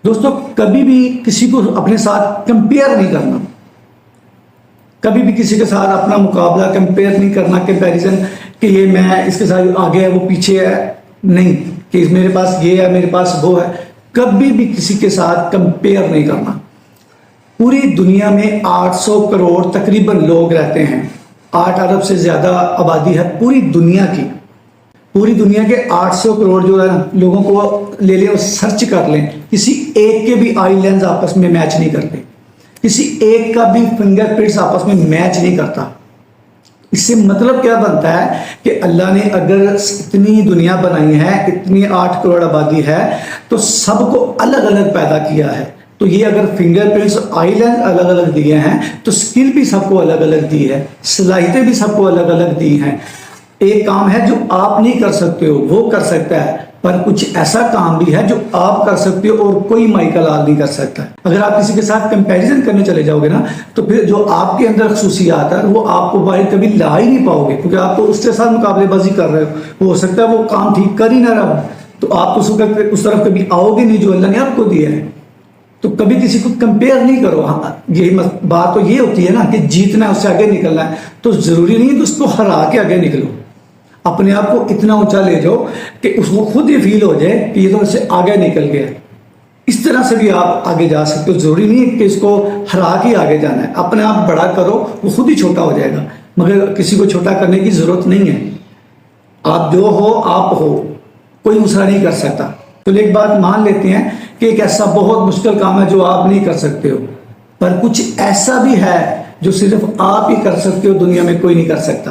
دوستو کبھی بھی کسی کو اپنے ساتھ کمپیئر نہیں کرنا، کبھی بھی کسی کے ساتھ اپنا مقابلہ کمپیئر نہیں کرنا، کمپیریزن کہ یہ میں اس کے ساتھ آگے ہے وہ پیچھے ہے، نہیں کہ میرے پاس یہ ہے میرے پاس وہ ہے، کبھی بھی کسی کے ساتھ کمپیئر نہیں کرنا۔ پوری دنیا میں 800 کروڑ تقریباً لوگ رہتے ہیں، 8 ارب سے زیادہ آبادی ہے پوری دنیا کی۔ پوری دنیا کے 800 کروڑ جو ہے لوگوں کو لے لیں اور سرچ کر لیں، کسی ایک کے بھی آئی لینز آپس میں میچ نہیں کرتے، کسی ایک کا بھی فنگر پرنٹس آپس میں میچ نہیں کرتا۔ اس سے مطلب کیا بنتا ہے کہ اللہ نے اگر اتنی دنیا بنائی ہے، اتنی 8 کروڑ آبادی ہے، تو سب کو الگ الگ پیدا کیا ہے۔ تو یہ اگر فنگر پرنٹس آئی لینز الگ الگ دیے ہیں تو سکل بھی سب کو الگ الگ دی ہے، صلاحیتیں بھی سب کو الگ الگ دی ہیں۔ ایک کام ہے جو آپ نہیں کر سکتے ہو وہ کر سکتا ہے، پر کچھ ایسا کام بھی ہے جو آپ کر سکتے ہو اور کوئی مائیکل آل نہیں کر سکتا۔ اگر آپ کسی کے ساتھ کمپیریزن کرنے چلے جاؤ گے نا تو پھر جو آپ کے اندر خصوصیات ہے وہ آپ کو باہر کبھی لا ہی نہیں پاؤ گے، کیونکہ آپ تو اس کے ساتھ مقابلے بازی کر رہے ہو سکتا ہے وہ کام ٹھیک کر ہی نہ رہا، تو آپ اس طرف کبھی آؤ گے نہیں جو اللہ نے آپ کو دیا ہے۔ تو کبھی کسی کو کمپیئر نہیں کرو۔ ہاں یہی بات تو یہ ہوتی ہے نا کہ جیتنا ہے، اس سے آگے نکلنا ہے، تو ضروری نہیں ہے کہ اس کو ہرا کے آگے نکلو، اپنے آپ کو اتنا اونچا لے جاؤ کہ اس کو خود یہ فیل ہو جائے کہ یہ تو اس سے آگے نکل گیا۔ اس طرح سے بھی آپ آگے جا سکتے ہو، ضروری نہیں ہے کہ اس کو ہرا کے آگے جانا ہے، اپنے آپ بڑا کرو وہ خود ہی چھوٹا ہو جائے گا، مگر کسی کو چھوٹا کرنے کی ضرورت نہیں ہے۔ آپ جو ہو آپ ہو، کوئی دوسرا نہیں کر سکتا۔ تو ایک بات مان لیتے ہیں کہ ایک ایسا بہت مشکل کام ہے جو آپ نہیں کر سکتے ہو، پر کچھ ایسا بھی ہے جو صرف آپ ہی کر سکتے ہو، دنیا میں کوئی نہیں کر سکتا۔